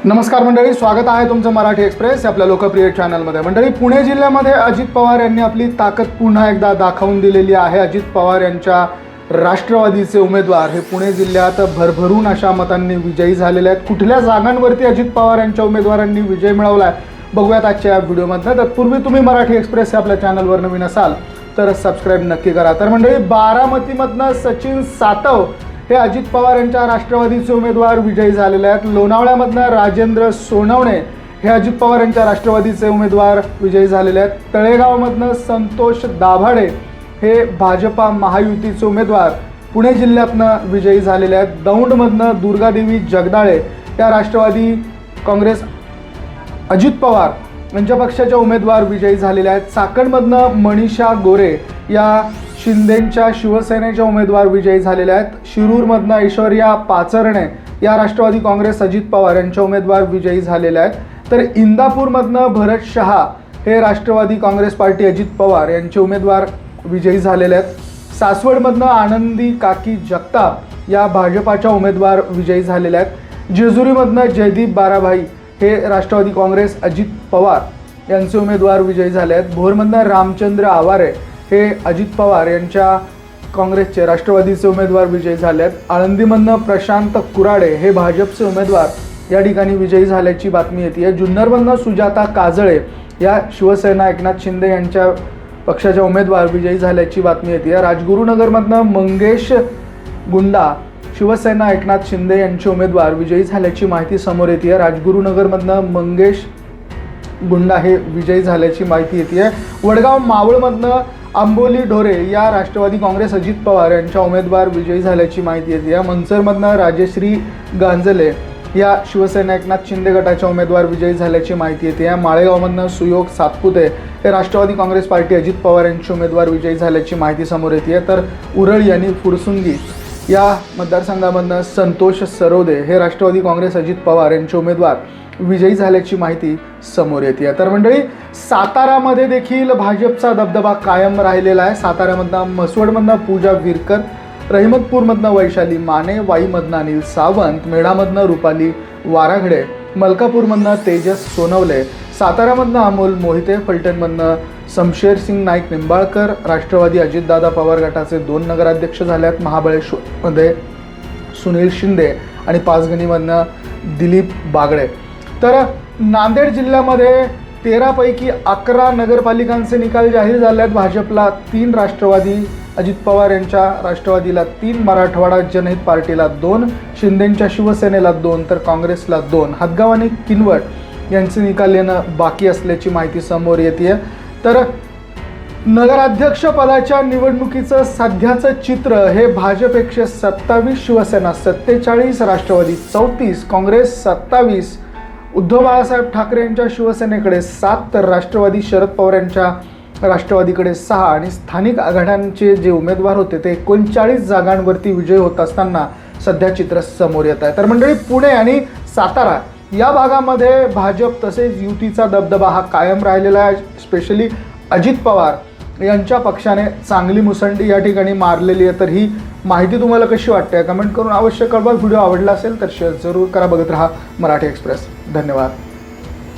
नमस्कार मंडळी, स्वागत आहे तुमचं मराठी एक्सप्रेस आपल्या लोकप्रिय चॅनलमध्ये। मंडळी, पुणे जिल्ह्यामध्ये अजित पवार यांनी आपली ताकद पुन्हा एकदा दाखवून दिलेली आहे। अजित पवार यांच्या राष्ट्रवादीचे उमेदवार हे पुणे जिल्ह्यात भरभरून अशा मतांनी विजयी झालेले आहेत। कुठल्या जागांवरती अजित पवार यांच्या उमेदवारांनी विजय मिळवला आहे बघूयात आजच्या या व्हिडिओमध्ये। तत्पूर्वी तुम्ही मराठी एक्सप्रेस आपल्या चॅनलवर नवीन असाल तर सबस्क्राइब नक्की करा। तर मंडळी, बारामतीमधनं सचिन सातव हे अजित पवार यांच्या राष्ट्रवादीचे उमेदवार विजयी झालेले आहेत। लोणावळ्यामधनं राजेंद्र सोनवणे हे अजित पवार यांच्या राष्ट्रवादीचे उमेदवार विजयी झालेले आहेत। तळेगावमधनं संतोष दाभाडे हे भाजपा महायुतीचे उमेदवार पुणे जिल्ह्यातनं विजयी झालेले आहेत। दौंडमधनं दुर्गादेवी जगदाळे या राष्ट्रवादी काँग्रेस अजित पवार यांच्या पक्षाच्या उमेदवार विजयी झालेले आहेत। चाकणमधनं मनीषा गोरे या शिंदेंच्या शिवसेनेच्या उमेदवार विजयी झालेल्या आहेत। शिरूरमधनं ऐश्वर्या पाचरणे या राष्ट्रवादी काँग्रेस अजित पवार यांच्या उमेदवार विजयी झालेल्या आहेत। तर इंदापूरमधनं भरत शहा हे राष्ट्रवादी काँग्रेस पार्टी अजित पवार यांचे उमेदवार विजयी झालेले आहेत। सासवडमधनं आनंदी काकी जगताप या भाजपाच्या उमेदवार विजयी झालेल्या आहेत। जेजुरीमधनं जयदीप बाराभाई हे राष्ट्रवादी काँग्रेस अजित पवार यांचे उमेदवार विजयी झाले आहेत। भोरमधनं रामचंद्र आवारे हे अजित पवार यांच्या काँग्रेसचे राष्ट्रवादीचे उमेदवार विजयी झाले आहेत। आळंदीमधनं प्रशांत कुराडे हे भाजपचे उमेदवार या ठिकाणी विजयी झाल्याची बातमी येते। जुन्नरमधनं सुजाता काजळे या शिवसेना एकनाथ शिंदे यांच्या पक्षाच्या उमेदवार विजयी झाल्याची बातमी येते। राजगुरुनगरमधनं मंगेश गुंडा शिवसेना एकनाथ शिंदे यांचे उमेदवार विजयी झाल्याची माहिती समोर येते। राजगुरुनगरमधनं मंगेश गुंडा हे विजयी झाल्याची माहिती येते। वडगाव मावळमधनं आंबोली ढोरे या राष्ट्रवादी काँग्रेस अजित पवार यांच्या उमेदवार विजयी झाल्याची माहिती येते। मनसरमधनं राजेश्री गांजले या शिवसेना एकनाथ शिंदे गटाच्या उमेदवार विजयी झाल्याची माहिती येते। माळेगावमधनं सुयोग सातपुते हे राष्ट्रवादी काँग्रेस पार्टी अजित पवार यांचे उमेदवार विजयी झाल्याची माहिती समोर येते। तर उरळी आणि फुरसुंगी या मतदारसंघामधनं संतोष सरोदे हे राष्ट्रवादी काँग्रेस अजित पवार यांचे उमेदवार विजयी झाल्याची माहिती समोर येते। तर मंडळी, सातारामध्ये देखील भाजपचा दबदबा कायम राहिलेला आहे। साताऱ्यामधनं मसवडमधनं पूजा विरकर, रहिमतपूरमधनं वैशाली माने, वाईमधनं अनिल सावंत, मेढामधनं रुपाली वाराघडे, मलकापूरमधनं तेजस सोनवले, साताऱ्यामधनं अमोल मोहिते, फलटणमधनं शमशेरसिंग नाईक निंबाळकर राष्ट्रवादी अजितदादा पवार गटाचे 2 नगराध्यक्ष झाले आहेत। महाबळेश्वरमध्ये सुनील शिंदे आणि पाचगणीमधनं दिलीप बागडे। तर नांदेड जिल्ह्यामध्ये 13 पैकी 11 नगरपालिकांचे निकाल जाहीर झाले आहेत। भाजपला 3, राष्ट्रवादी अजित पवार यांच्या राष्ट्रवादीला 3, मराठवाडा जनहित पार्टीला 2, शिंदेंच्या शिवसेनेला 2 तर काँग्रेसला 2, हदगाव आणि किनवट यांचे निकाल येणं बाकी असल्याची माहिती समोर येते। तर नगराध्यक्ष पदाच्या निवडणुकीचं सध्याचं चित्र हे भाजप 127, शिवसेना 47, राष्ट्रवादी 34, काँग्रेस 27, उद्धव बाळासाहेब ठाकरे यांच्या शिवसेनेकडे 7 तर राष्ट्रवादी शरद पवार यांच्या राष्ट्रवादीकडे 6 आणि स्थानिक आघाड्यांचे जे उमेदवार होते ते 39 जागांवरती विजय होत असताना सध्या चित्र समोर येत आहे। तर मंडळी, पुणे आणि सातारा या भागामध्ये भाजप तसेच युतीचा दबदबा हा कायम राहिलेला आहे। स्पेशली अजित पवार यांच्या पक्षाने चांगली मुसंडी या ठिकाणी मारलेली आहे। तर ही माहिती तुम्हाला कशी वाटते कमेंट करून अवश्य कळवा। व्हिडिओ आवडला असेल तर शेअर जरूर करा। बघत रहा मराठी एक्सप्रेस। धन्यवाद।